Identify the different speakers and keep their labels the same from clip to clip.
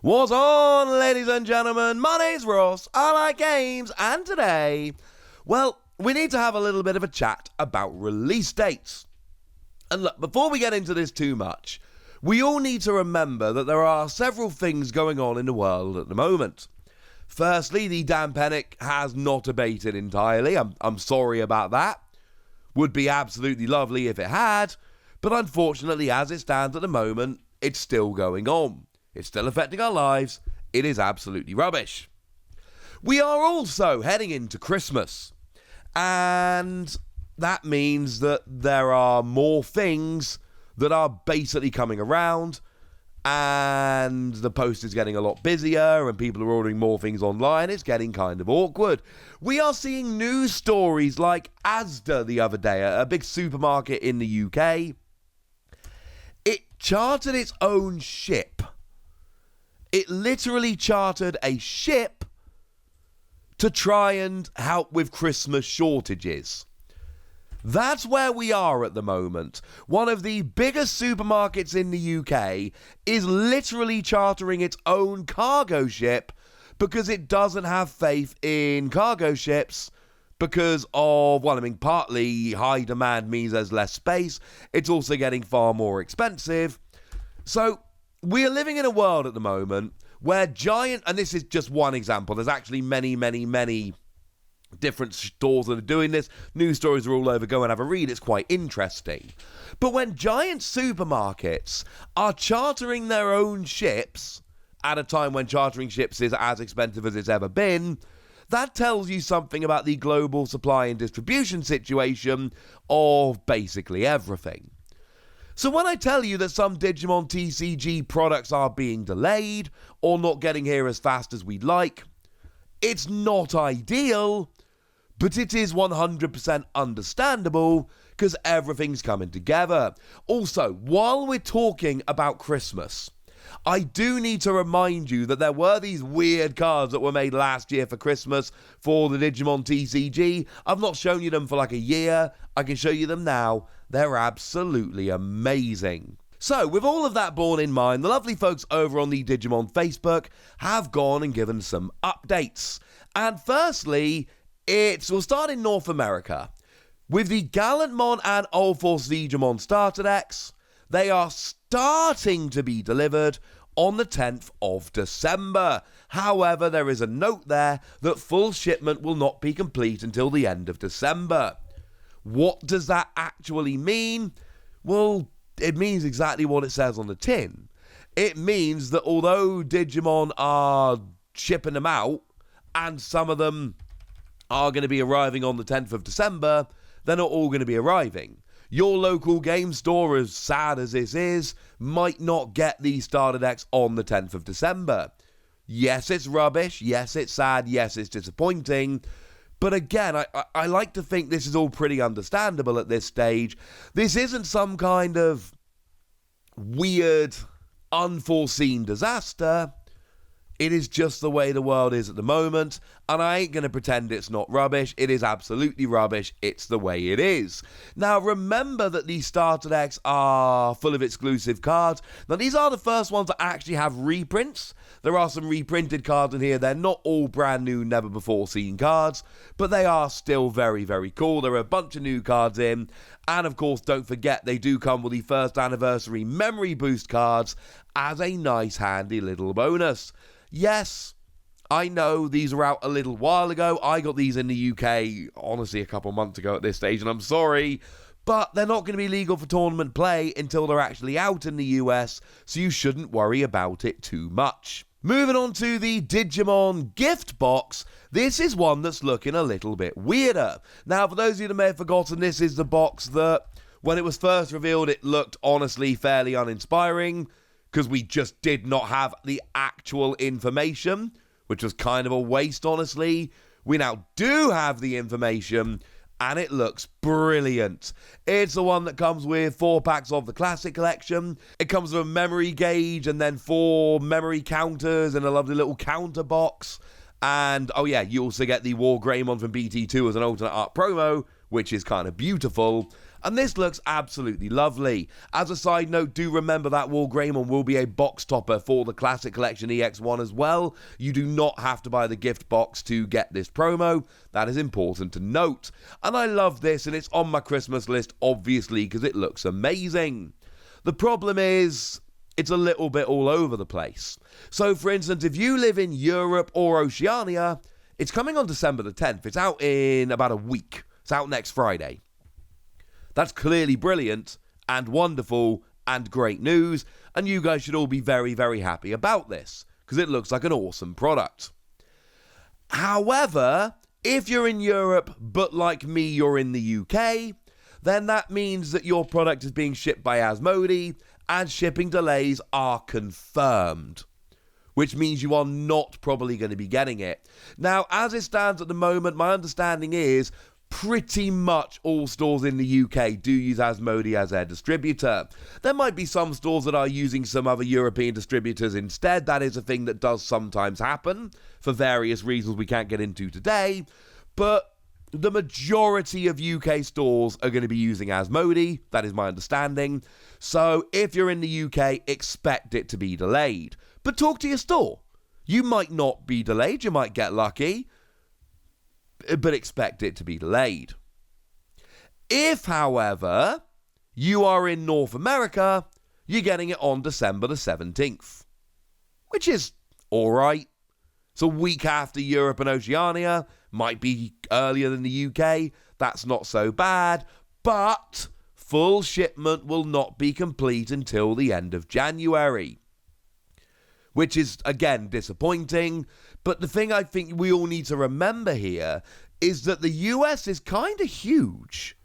Speaker 1: What's on, ladies and gentlemen? My name's Ross, I like games, and today, well, we need to have a little bit of a chat about release dates. And look, before we get into this too much, we all need to remember that there are several things going on in the world at the moment. Firstly, the damn panic has not abated entirely. I'm sorry about that. Would be absolutely lovely if it had, but unfortunately, as it stands at the moment, it's still going on. It's still affecting our lives. It is absolutely rubbish. We are also heading into Christmas, and that means that there are more things that are basically coming around, and the post is getting a lot busier, and people are ordering more things online. It's getting kind of awkward. We are seeing news stories like Asda the other day, a big supermarket in the UK. It chartered its own ship. It literally chartered a ship to try and help with Christmas shortages. That's where we are at the moment. One of the biggest supermarkets in the UK is literally chartering its own cargo ship because it doesn't have faith in cargo ships because of, partly high demand means there's less space. It's also getting far more expensive. So we are living in a world at the moment where and this is just one example, there's actually many different stores that are doing this. News stories are all over, go and have a read, it's quite interesting. But when giant supermarkets are chartering their own ships at a time when chartering ships is as expensive as it's ever been, that tells you something about the global supply and distribution situation of basically everything. So when I tell you that some Digimon TCG products are being delayed or not getting here as fast as we'd like, it's not ideal, but it is 100% understandable because everything's coming together. Also, while we're talking about Christmas, I do need to remind you that there were these weird cards that were made last year for Christmas for the Digimon TCG. I've not shown you them for like a year. I can show you them now. They're absolutely amazing. So, with all of that borne in mind, the lovely folks over on the Digimon Facebook have gone and given some updates. And firstly, we'll start in North America. With the Gallantmon and Old Force Digimon starter decks, they are starting to be delivered on the 10th of December. However, there is a note there that full shipment will not be complete until the end of December. What does that actually mean? Well, it means exactly what it says on the tin. It means that although Digimon are shipping them out, and some of them are going to be arriving on the 10th of December, they're not all going to be arriving. Your local game store, as sad as this is, might not get these starter decks on the 10th of December. Yes, it's rubbish. Yes, it's sad. Yes, it's disappointing. But again, I like to think this is all pretty understandable at this stage. This isn't some kind of weird, unforeseen disaster. It is just the way the world is at the moment, and I ain't going to pretend it's not rubbish. It is absolutely rubbish. It's the way it is. Now, remember that these starter decks are full of exclusive cards. Now, these are the first ones that actually have reprints. There are some reprinted cards in here. They're not all brand new, never-before-seen cards, but they are still very, very cool. There are a bunch of new cards in, and of course, don't forget, they do come with the first anniversary memory boost cards as a nice, handy little bonus. Yes, I know these were out a little while ago. I got these in the UK, honestly, a couple months ago at this stage, and I'm sorry, but they're not going to be legal for tournament play until they're actually out in the US, so you shouldn't worry about it too much. Moving on to the Digimon gift box, this is one that's looking a little bit weirder. Now, for those of you that may have forgotten, this is the box that, when it was first revealed, it looked honestly fairly uninspiring, because we just did not have the actual information, which was kind of a waste, honestly. We now do have the information, and it looks brilliant. It's the one that comes with 4 packs of the Classic Collection. It comes with a memory gauge, and then 4 memory counters, and a lovely little counter box. And, oh yeah, you also get the War Greymon from BT2 as an alternate art promo, which is kind of beautiful. And this looks absolutely lovely. As a side note, do remember that Wargreymon will be a box topper for the Classic Collection EX1 as well. You do not have to buy the gift box to get this promo. That is important to note. And I love this, and it's on my Christmas list, obviously, because it looks amazing. The problem is, it's a little bit all over the place. So, for instance, if you live in Europe or Oceania, it's coming on December the 10th. It's out in about a week. It's out next Friday. That's clearly brilliant and wonderful and great news, and you guys should all be very, very happy about this, because it looks like an awesome product. However, if you're in Europe, but like me, you're in the UK, then that means that your product is being shipped by Asmodee, and shipping delays are confirmed, which means you are not probably going to be getting it. Now, as it stands at the moment, my understanding is pretty much all stores in the UK do use Asmodee as their distributor. There might be some stores that are using some other European distributors instead. That is a thing that does sometimes happen for various reasons we can't get into today. But the majority of UK stores are going to be using Asmodee. That is my understanding. So if you're in the UK, expect it to be delayed. But talk to your store. You might not be delayed. You might get lucky. But expect it to be delayed. If, however, you are in North America, you're getting it on December the 17th, which is alright. It's a week after Europe and Oceania, might be earlier than the UK, that's not so bad, but full shipment will not be complete until the end of January, which is, again, disappointing. But the thing I think we all need to remember here is that the US is kind of huge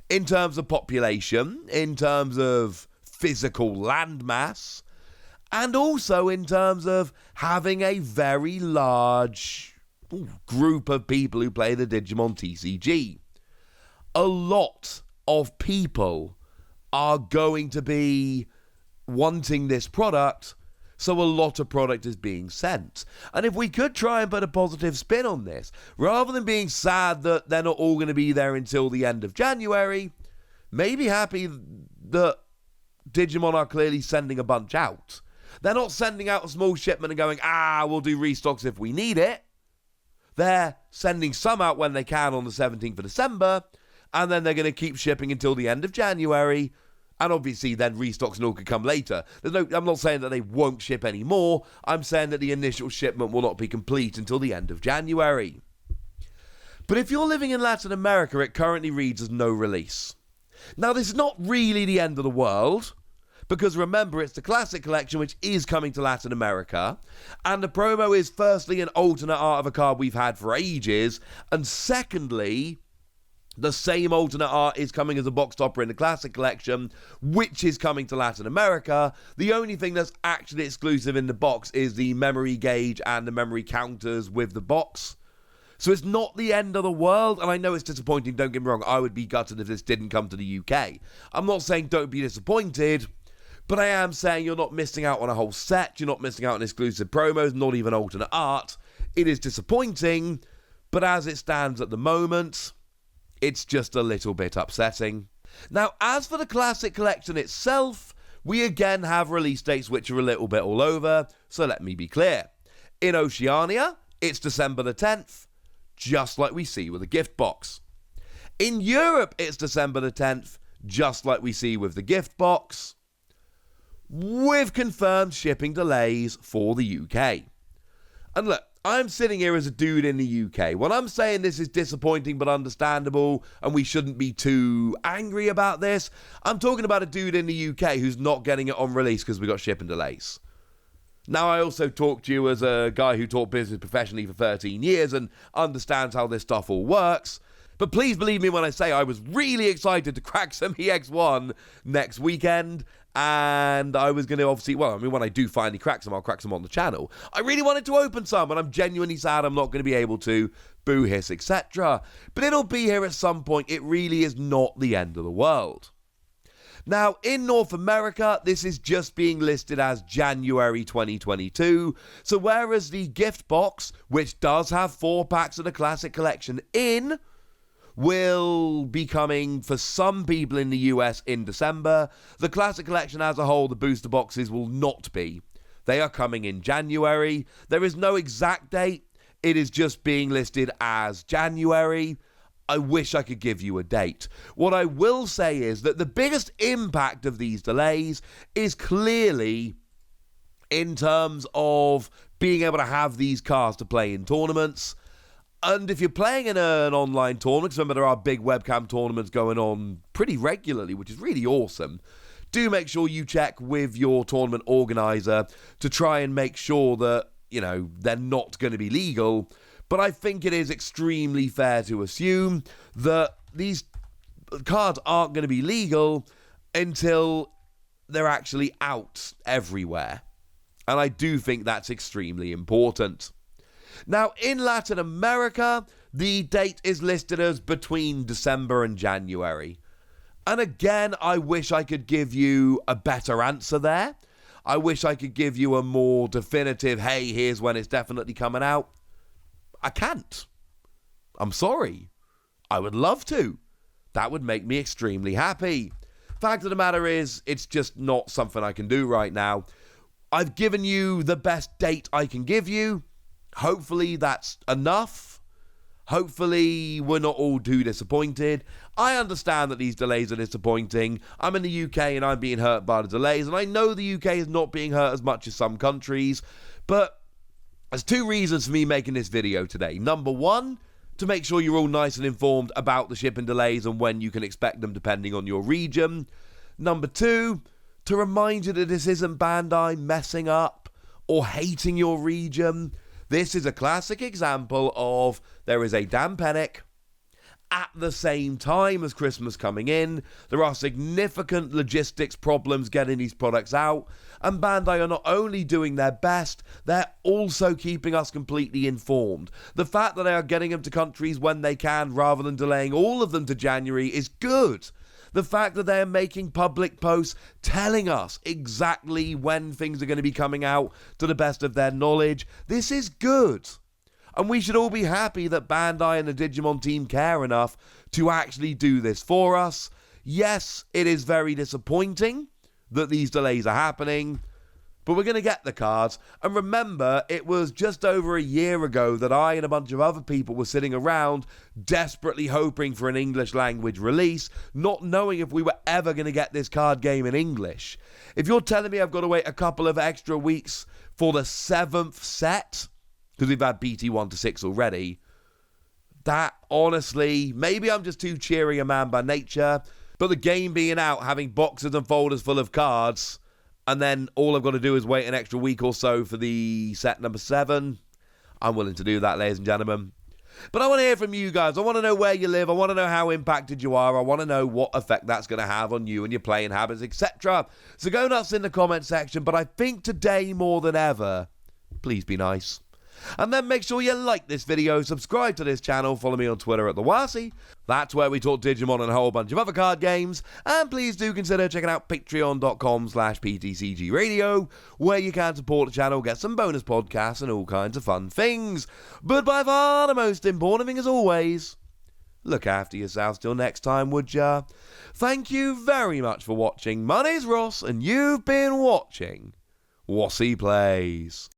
Speaker 1: in terms of population, in terms of physical landmass, and also in terms of having a very large group of people who play the Digimon TCG. A lot of people are going to be wanting this product, so a lot of product is being sent. And if we could try and put a positive spin on this, rather than being sad that they're not all going to be there until the end of January, maybe happy that Digimon are clearly sending a bunch out. They're not sending out a small shipment and going, we'll do restocks if we need it. They're sending some out when they can on the 17th of December, and then they're going to keep shipping until the end of January. And obviously then restocks and all could come later. I'm not saying that they won't ship any more. I'm saying that the initial shipment will not be complete until the end of January. But if you're living in Latin America, it currently reads as no release. Now, this is not really the end of the world, because remember, it's the Classic Collection, which is coming to Latin America. And the promo is firstly an alternate art of a card we've had for ages. And secondly, the same alternate art is coming as a box topper in the Classic Collection, which is coming to Latin America. The only thing that's actually exclusive in the box is the memory gauge and the memory counters with the box. So it's not the end of the world, and I know it's disappointing, don't get me wrong. I would be gutted if this didn't come to the UK. I'm not saying don't be disappointed, but I am saying you're not missing out on a whole set, you're not missing out on exclusive promos, not even alternate art. It is disappointing, but as it stands at the moment, it's just a little bit upsetting. Now, as for the Classic Collection itself, we again have release dates which are a little bit all over, so let me be clear. In Oceania, it's December the 10th, just like we see with the gift box. In Europe, it's December the 10th, just like we see with the gift box, with confirmed shipping delays for the UK. And look, I'm sitting here as a dude in the UK. When I'm saying this is disappointing but understandable and we shouldn't be too angry about this, I'm talking about a dude in the UK who's not getting it on release because we got shipping delays. Now, I also talk to you as a guy who taught business professionally for 13 years and understands how this stuff all works. But please believe me when I say I was really excited to crack some EX1 next weekend. And I was going to obviously, when I do finally crack some, I'll crack some on the channel. I really wanted to open some, and I'm genuinely sad I'm not going to be able to. Boo hiss, etc. But it'll be here at some point. It really is not the end of the world. Now, in North America, this is just being listed as January 2022. So whereas the gift box, which does have 4 packs of the Classic Collection in, will be coming for some people in the US in December. The Classic Collection as a whole, the booster boxes, will not be. They are coming in January. There is no exact date. It is just being listed as January. I wish I could give you a date. What I will say is that the biggest impact of these delays is clearly in terms of being able to have these cards to play in tournaments. And if you're playing in an online tournament, 'cause remember there are big webcam tournaments going on pretty regularly, which is really awesome, do make sure you check with your tournament organizer to try and make sure that, you know, they're not going to be legal. But I think it is extremely fair to assume that these cards aren't going to be legal until they're actually out everywhere. And I do think that's extremely important. Now, in Latin America, the date is listed as between December and January. And again, I wish I could give you a better answer there. I wish I could give you a more definitive, hey, here's when it's definitely coming out. I can't. I'm sorry. I would love to. That would make me extremely happy. Fact of the matter is, it's just not something I can do right now. I've given you the best date I can give you. Hopefully that's enough. Hopefully we're not all too disappointed. I understand that these delays are disappointing. I'm in the UK and I'm being hurt by the delays, and I know the UK is not being hurt as much as some countries, but there's two reasons for me making this video today. Number one, to make sure you're all nice and informed about the shipping delays and when you can expect them depending on your region. Number two, to remind you that this isn't Bandai messing up or hating your region. This is a classic example of there is a damn panic. At the same time as Christmas coming in, there are significant logistics problems getting these products out, and Bandai are not only doing their best, they're also keeping us completely informed. The fact that they are getting them to countries when they can rather than delaying all of them to January is good. The fact that they're making public posts telling us exactly when things are going to be coming out to the best of their knowledge, this is good. And we should all be happy that Bandai and the Digimon team care enough to actually do this for us. Yes, it is very disappointing that these delays are happening, but we're going to get the cards. And remember, it was just over a year ago that I and a bunch of other people were sitting around desperately hoping for an English language release, not knowing if we were ever going to get this card game in English. If you're telling me I've got to wait a couple of extra weeks for the 7th set, because we've had BT 1 to 6 already, that honestly, maybe I'm just too cheery a man by nature, but the game being out, having boxes and folders full of cards, and then all I've got to do is wait an extra week or so for the set number 7, I'm willing to do that, ladies and gentlemen. But I want to hear from you guys. I want to know where you live. I want to know how impacted you are. I want to know what effect that's going to have on you and your playing habits, etc. So go nuts in the comment section. But I think today more than ever, please be nice. And then make sure you like this video, subscribe to this channel, follow me on Twitter at TheWasi. That's where we talk Digimon and a whole bunch of other card games. And please do consider checking out patreon.com/PTCGradio, where you can support the channel, get some bonus podcasts and all kinds of fun things. But by far the most important thing as always, look after yourselves till next time, would ya? Thank you very much for watching. My name's Ross and you've been watching Wasi Plays.